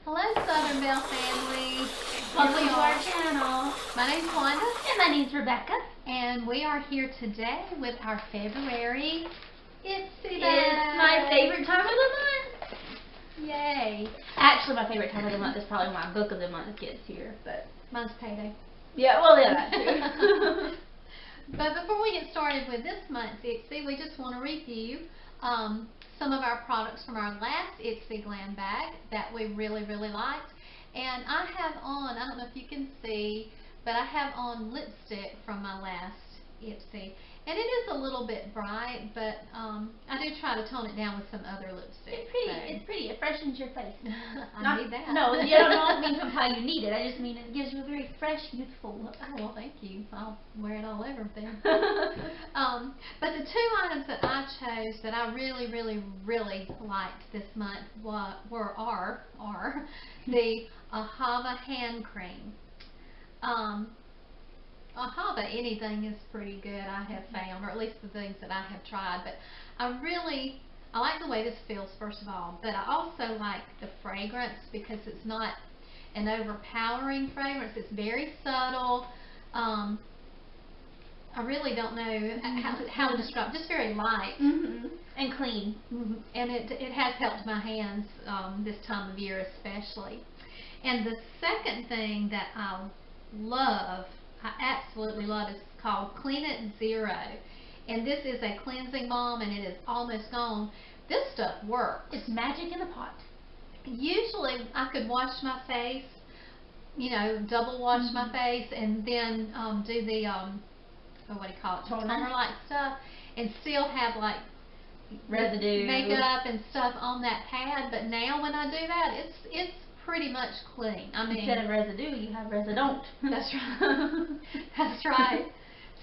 Hello, Southern Belle family. Welcome to our channel. My name's Wanda. And my name's Rebekah. And we are here today with our February Ipsy Bag. It's my favorite time of the month. Yay. Actually, my favorite time of the month is probably my book of the month gets here, but mine's payday. yeah, well, yeah, that too. But before we get started with this month's Ipsy, we just want to review some of our products from our last Ipsy Glam Bag that we really liked. And I have on, I don't know if you can see, but I have on lipstick from my last Ipsy. And it is a little bit bright, but I do try to tone it down with some other lipstick. It's pretty. So. It's pretty. It freshens your face. I need that. No, you don't mean to imply you need it. I just mean it gives you a very fresh, youthful look. Oh, well, thank you. I'll wear it all over then. But the two items that I chose that I really liked this month are the Ahava hand cream. Ahava anything is pretty good, I have found, or at least the things that I have tried. But I like the way this feels, first of all, but I also like the fragrance because it's not an overpowering fragrance. It's very subtle. I really don't know how to describe. Just very light and clean. And it has helped my hands this time of year especially. And the second thing that I absolutely love, is called Clean It Zero. And this is a cleansing balm, and it is almost gone. This stuff works. It's magic in a pot. Usually I could wash my face, double wash my face, and then do the what do you call it, toner like stuff, and still have like residue, makeup and stuff on that pad. But now when I do that, it's pretty much clean. I mean, instead of residue, you have residont. That's right. That's right.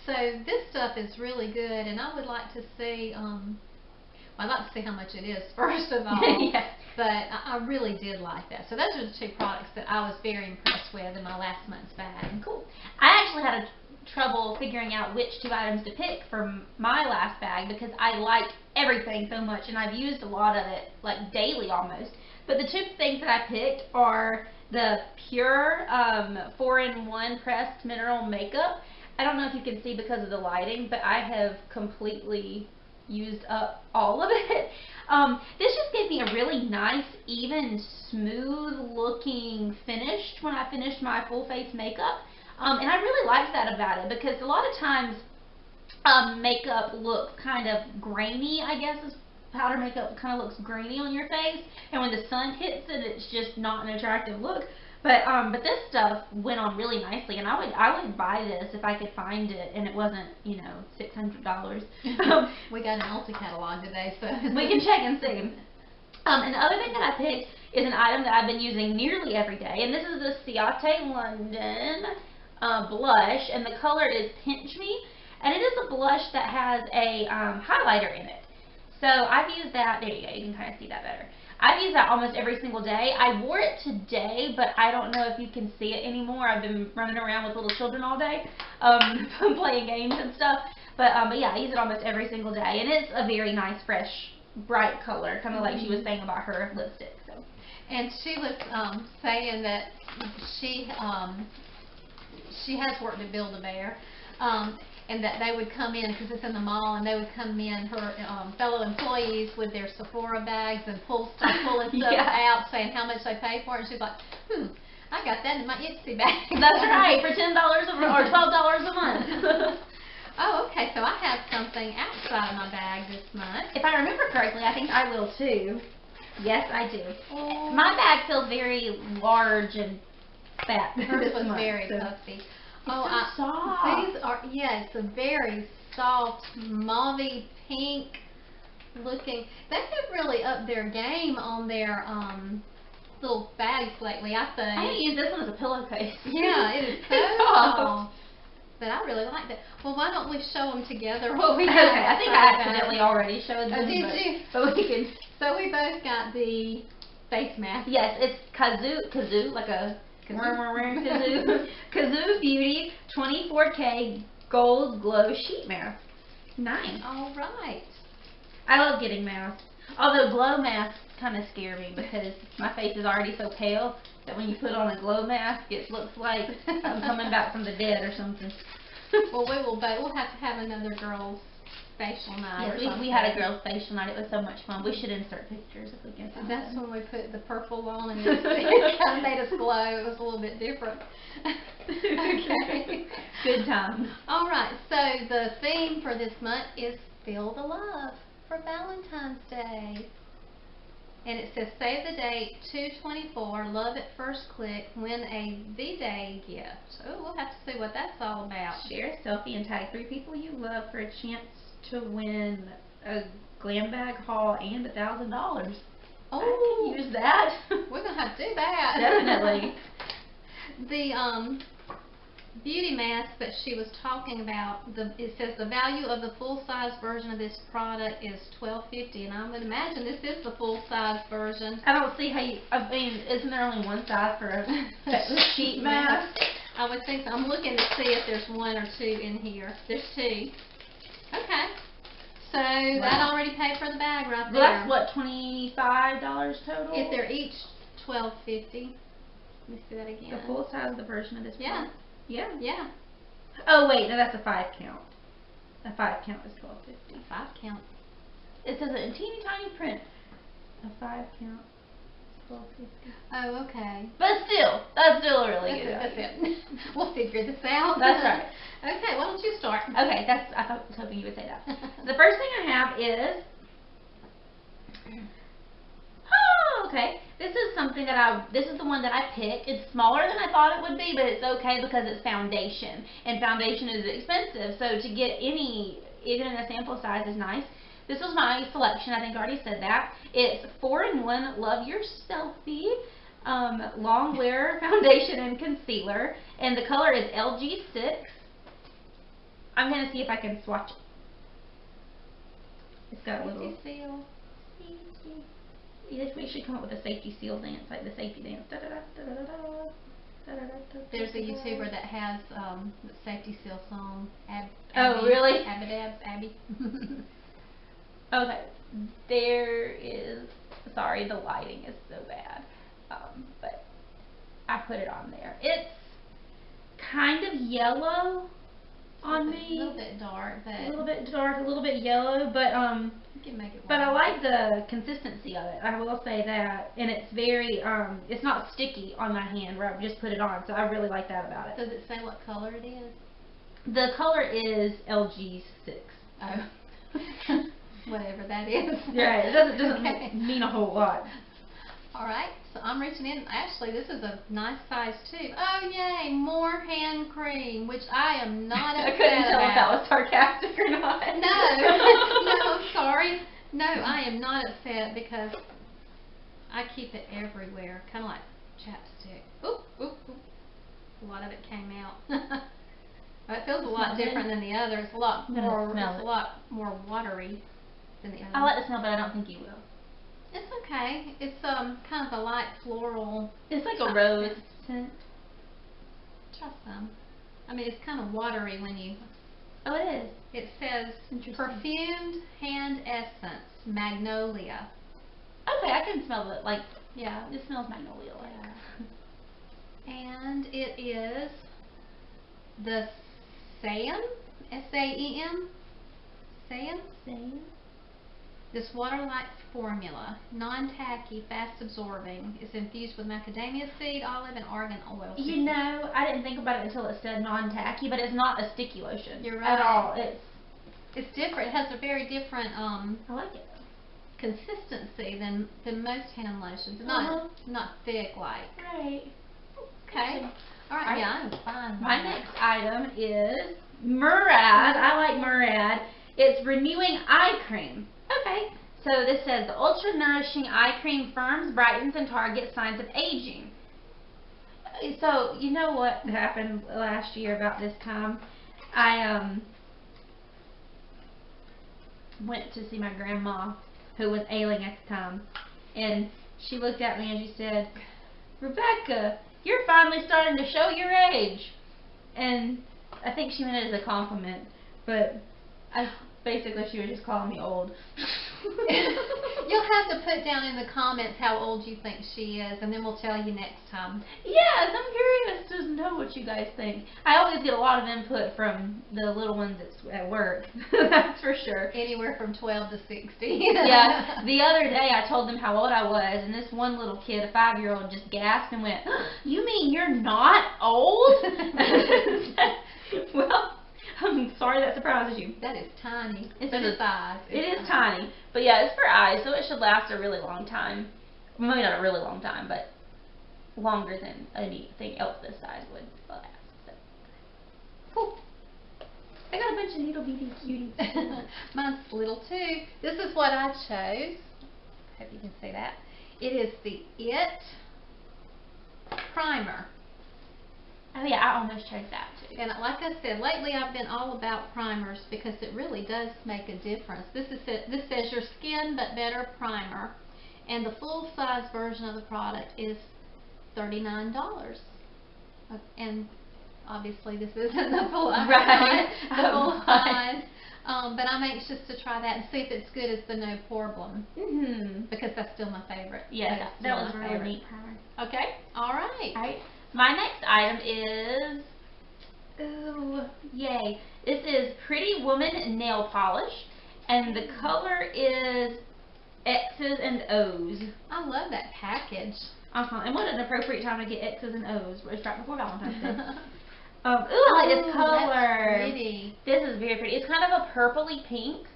So this stuff is really good, and I would like to see. I'd like to see how much it is first of all. Yeah. But I really did like that. So those are the two products that I was very impressed with in my last month's bag. Cool. I actually had trouble figuring out which two items to pick from my last bag because I like everything so much, and I've used a lot of it like daily almost. But the two things that I picked are the Pure 4-in-1 pressed mineral makeup. I don't know if you can see because of the lighting, but I have completely used up all of it. This just gave me a really nice, even, smooth looking finish when I finished my full face makeup. And I really liked that about it because a lot of times makeup looks kind of grainy, I guess is powder makeup kind of looks grainy on your face, and when the sun hits it, it's just not an attractive look. But this stuff went on really nicely, and I would buy this if I could find it, and it wasn't $600. We got an Ulta catalog today, so we can check and see. And the other thing that I picked is an item that I've been using nearly every day, and this is the Ciate London blush, and the color is Pinch Me, and it is a blush that has a highlighter in it. So I've used that. There you go. You can kind of see that better. I've used that almost every single day. I wore it today, but I don't know if you can see it anymore. I've been running around with little children all day, playing games and stuff. But yeah, I use it almost every single day, and it's a very nice, fresh, bright color, kind of like she was saying about her lipstick. So, and she was saying that she has worked at Build-A-Bear. And that they would come in, because it's in the mall, and they would come in, her fellow employees, with their Sephora bags and pulling stuff out, saying how much they paid for it. And she's like, I got that in my Ipsy bag. That's right, for $10 or $12 a month. Oh, okay, so I have something outside of my bag this month. If I remember correctly, I think I will too. Yes, I do. Oh. My bag feels very large and fat. Hers was very puffy. It's so soft. These are, it's a very soft, mauve pink looking. They have really upped their game on their little bags lately, I think. I use this one as a pillowcase. Yeah, it is so soft. But I really like that. Well, why don't we show them together what we got? Okay, I think I accidentally already showed them. Oh, did you? But we can. So we both got the face mask. Yes, it's Kazoo, like a Kazoo Beauty 24K Gold Glow Sheet Mask. Nice. All right. I love getting masks. Although glow masks kind of scare me because my face is already so pale that when you put on a glow mask, it looks like I'm coming back from the dead or something. Well, we'll have to have another girls' facial night. Yes, or something. we had a girls' facial night. It was so much fun. We should insert pictures if we can find That's them. when we put the purple on and it kind of made us glow. It was a little bit different. Okay. Good times. All right. So the theme for this month is Feel the Love for Valentine's Day. And it says, save the date 2/24, love at first click, win a V-Day gift. Oh, we'll have to see what that's all about. Share a selfie and tag 3 people you love for a chance to win a glam bag haul and $1,000. Oh, I can use that. We're going to have to do that. Definitely. The beauty mask that she was talking about, it says the value of the full-size version of this product is $12.50, and I would imagine this is the full-size version. I don't see how you, I mean, isn't there only one size for a sheet mask? I would think so. I'm looking to see if there's 1 or 2 in here. There's 2. Okay. So that already paid for the bag right there. Well, that's what, $25 total? If they're each $12.50. Let me see that again. The full size of the version of this Yeah. product? Yeah. Yeah. Oh wait, no, that's a 5 count. A 5 count is $12.50. 5 count. It says it in teeny tiny print. A 5 count is $12.50. Oh, okay. But still, that's still a really good That's value. it. We'll figure this out. That's right. Okay, why don't you start? Okay, I was hoping you would say that. The first thing I have is, oh, okay. This is something that this is the one that I picked. It's smaller than I thought it would be, but it's okay because it's foundation, and foundation is expensive. So to get any, even in a sample size, is nice. This was my selection. I think I already said that. It's 4-in-1 Love Your Selfie long wear foundation and concealer, and the color is LG6. I'm gonna see if I can swatch it. It's got a little seal. We should come up with a safety seal dance, like the safety dance. Da, da, da, da, da, da, da, da, da, There's a YouTuber that has the safety seal song. Oh, really? Abby. Okay, there is. Sorry, the lighting is so bad, but I put it on there. It's kind of yellow on me. A little bit dark, but a little bit dark, a little bit yellow, but you can make it. But I like the consistency of it. I will say that, and it's very it's not sticky on my hand where I've just put it on, so I really like that about it. Does it say what color it is? The color is LG6. Oh. Whatever that is. Right, it doesn't Okay. mean a whole lot. Alright, so I'm reaching in. Actually, this is a nice size too. Oh, yay, more hand cream, which I am not upset I couldn't tell about. if that was sarcastic or not. No, no, I'm sorry. No, I am not upset because I keep it everywhere, kind of like chapstick. Oop, oop, oop. A lot of it came out. Well, it feels a lot different than the other. It's a lot more. It's a lot more watery than the other. I like the smell, but I don't think you will. It's okay. It's kind of a light floral. It's like a rose scent. Try some. I mean, it's kind of watery when you. Oh, it is. It says perfumed hand essence, magnolia. Okay, I can smell it. Like, Yeah. it smells magnolia-like. Yeah. And it is the SAEM, S-A-E-M, SAEM. Same. This water-like formula, non-tacky, fast-absorbing, is infused with macadamia seed, olive, and argan oil. You know, I didn't think about it until it said non-tacky, but it's not a sticky lotion. You're right. At all. It's different. It has a very different I like it. consistency than most hand lotions. It's Uh-huh. not thick like. Right. Okay. All right. Yeah, I'm fine. My next item is Murad. I like Murad. It's Renewing Eye Cream. Okay. So this says the ultra nourishing eye cream firms, brightens, and targets signs of aging. So you know what happened last year about this time? I went to see my grandma, who was ailing at the time, and she looked at me and she said, "Rebekah, you're finally starting to show your age." And I think she meant it as a compliment, but basically she was just calling me old. You'll have to put down in the comments how old you think she is, and then we'll tell you next time. Yes, I'm curious to know what you guys think. I always get a lot of input from the little ones at work. That's for sure. Anywhere from 12 to 60. Yeah. The other day I told them how old I was, and this one little kid, a 5-year-old, just gasped and went, "You mean you're not old?" Well, I'm sorry that surprises you. That is tiny. It's eyes. It is tiny. But yeah, it's for eyes, so it should last a really long time. Well, maybe not a really long time, but longer than anything else this size would last. So. Cool. I got a bunch of little bitty cuties. Mine's little too. This is what I chose. Hope you can see that. It is the It Primer. Oh yeah, I almost chose that too. And like I said, lately I've been all about primers because it really does make a difference. This says your skin but better primer, and the full size version of the product is $39. And obviously this isn't the full size. But I'm anxious to try that and see if it's good as the No Problem. Because that's still my favorite. Yeah, that was a really neat primer. Okay, all right. All right. My next item is, oh, yay. This is Pretty Woman Nail Polish, and the color is X's and O's. I love that package. And what an appropriate time to get X's and O's. It's right before Valentine's Day. Ooh, I like this color. That's pretty. This is very pretty. It's kind of a purpley pink.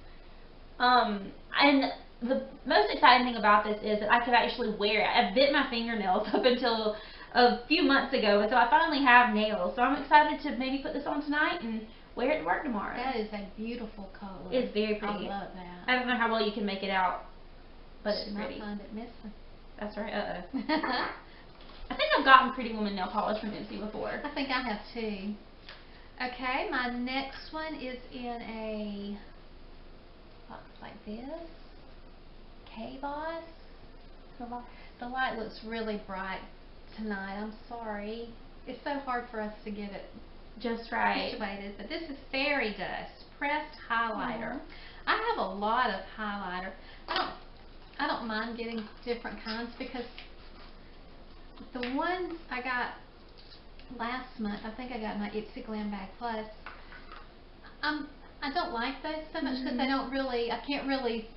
And the most exciting thing about this is that I could actually wear it. I bit my fingernails up until a few months ago, and so I finally have nails. So I'm excited to maybe put this on tonight and wear it to work tomorrow. That is a beautiful color. It's very pretty. I love that. I don't know how well you can make it out, but it's might pretty. find it missing. That's right. I think I've gotten Pretty Woman nail polish from Ipsy before. I think I have too. Okay, my next one is in a box like this. K-Boss. The light looks really bright tonight. I'm sorry. It's so hard for us to get it just right situated. But this is Fairy Dust Pressed Highlighter. I have a lot of highlighter. I don't mind getting different kinds because the ones I got last month, I think I got my Ipsy Glam Bag Plus. I don't like those so much because they don't really, I can't really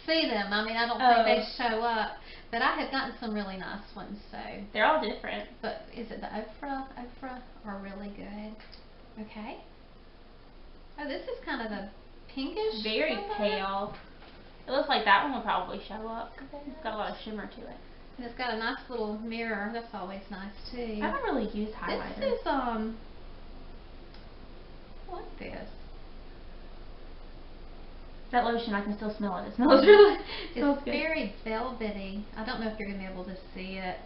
see them. I mean, I don't think they show up. But I have gotten some really nice ones, so. They're all different. But is it the Ofra are really good. Okay. Oh, this is kind of a pinkish. Very color. pale. It looks like that one will probably show up. It's got a lot of shimmer to it. And it's got a nice little mirror. That's always nice too. I don't really use highlighter. This is what's this? That lotion, I can still smell it. It smells really. It's very velvety. I don't know if you're gonna be able to see it.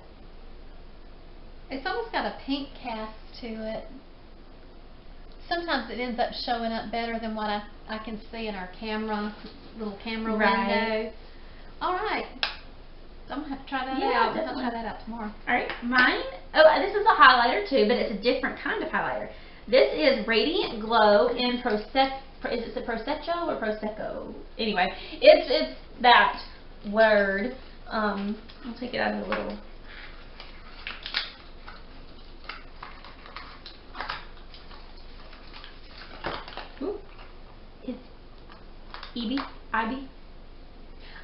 It's almost got a pink cast to it. Sometimes it ends up showing up better than what I can see in our little camera window. All right. I'm gonna have to try that out. I'll try that out tomorrow. All right, mine. Oh, this is a highlighter too, but it's a different kind of highlighter. This is Radiant Glow in Is it Prosecco or Prosecco? Anyway, it's that word. I'll take it out of the little. Ooh. It's Ivy.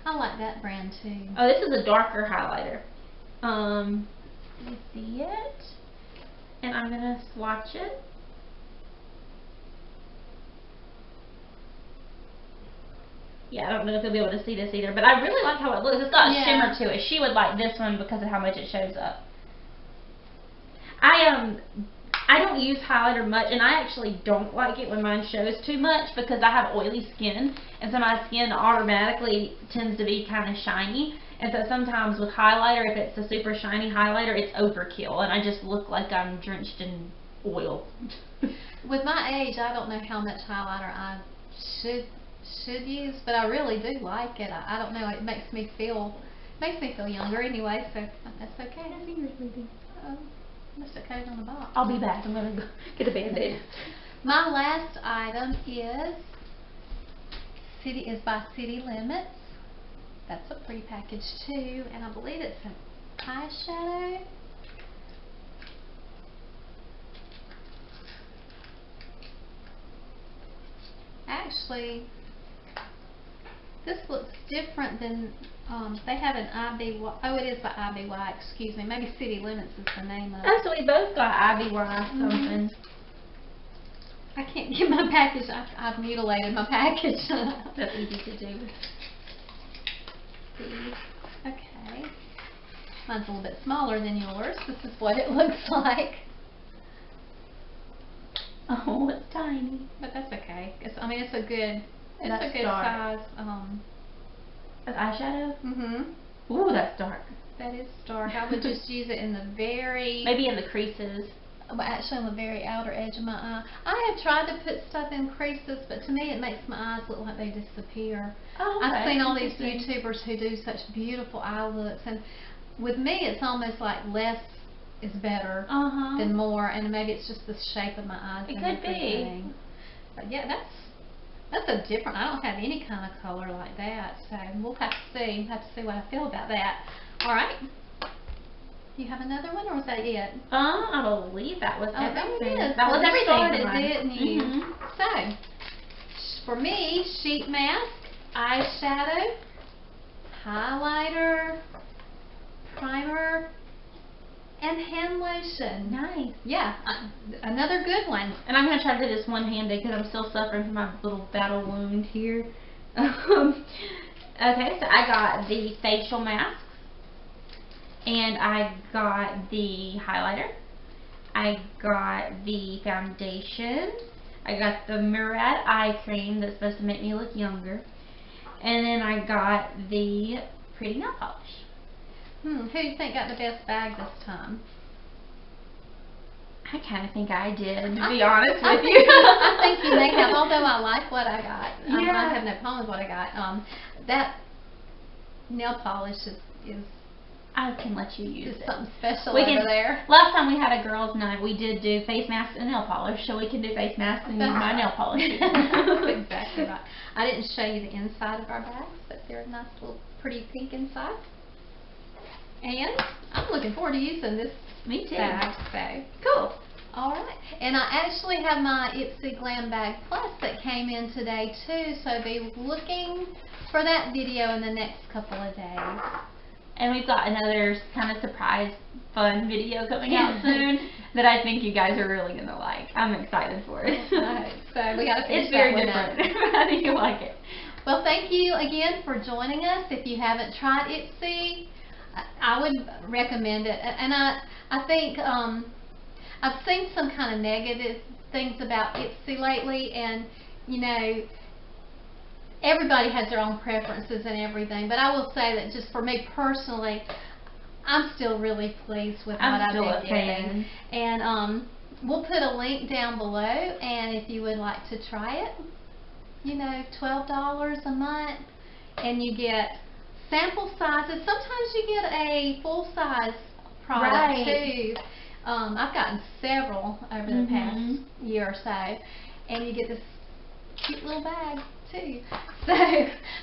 I like that brand too. Oh, this is a darker highlighter. You see it? And I'm gonna swatch it. Yeah, I don't know if you'll be able to see this either, but I really like how it looks. It's got a shimmer to it. She would like this one because of how much it shows up. I don't use highlighter much, and I actually don't like it when mine shows too much because I have oily skin, and so my skin automatically tends to be kind of shiny. And so sometimes with highlighter, if it's a super shiny highlighter, it's overkill, and I just look like I'm drenched in oil. With my age, I don't know how much highlighter I should use, but I really do like it. I don't know, it makes me feel younger anyway, so that's okay. My finger's bleeding. Must have coated on the box. I'll be back. I'm gonna go get a Band-Aid. My last item is by City Limits. That's a pretty package too, and I believe it's an eyeshadow. Actually, this looks different than, they have an IBY, oh it is by IBY, excuse me, maybe City Limits is the name of it. Oh, so we both got IBY something. I can't get my package, I've mutilated my package. That's easy to do. Okay. Mine's a little bit smaller than yours. This is what it looks like. Oh, it's tiny. But that's okay. I mean, it's a good dark. size. That's eyeshadow? Mm-hmm. Ooh, that's dark. That is dark. I would just use it in the very... Maybe in the creases. Well, actually on the very outer edge of my eye. I have tried to put stuff in creases, but to me it makes my eyes look like they disappear. Oh, okay. I've seen all these YouTubers who do such beautiful eye looks, and with me it's almost like less is better than more, and maybe it's just the shape of my eyes. It could be. But yeah, that's a different. I don't have any kind of color like that, so we'll have to see. We'll have to see what I feel about that. All right. You have another one, or was that it? I believe that was everything. That was everything. Started, didn't you? So, for me, sheet mask, eyeshadow, highlighter, primer, and hand lotion. Nice. Yeah, another good one. And I'm going to try to do this one-handed because I'm still suffering from my little battle wound here. Okay, so I got the facial masks, and I got the highlighter, I got the foundation, I got the Murad eye cream that's supposed to make me look younger, and then I got the pretty nail polish. Who do you think got the best bag this time? I kind of think I did, to be honest with you. I think you may have, although I like what I got. Yeah. I have no problem with what I got. That nail polish is I can let you use it. Something special over there. Last time we had a girls' night, we did do face masks and nail polish, so we can do face masks and use my nail polish. That's exactly right. I didn't show you the inside of our bags, but they're a nice little pretty pink inside. And I'm looking forward to using this Me too. bag. So cool. All right. And I actually have my Ipsy Glam Bag Plus that came in today too, so be looking for that video in the next couple of days. And we've got another kind of surprise fun video coming out soon that I think you guys are really going to like. I'm excited for it. Right. So we got to finish It's very that different. How do you like it? Well, thank you again for joining us. If you haven't tried Ipsy, I would recommend it. And I think I've seen some kind of negative things about Ipsy lately, and you know, everybody has their own preferences and everything, but I will say that just for me personally, I'm still really pleased with what I've been getting. And we'll put a link down below, and if you would like to try it, you know, $12 a month, and you get sample sizes. Sometimes you get a full-size product too. I've gotten several over the past year or so, and you get this cute little bag too. So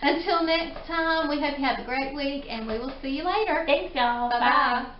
until next time, we hope you have a great week, and we will see you later. Thanks, y'all. Bye-bye.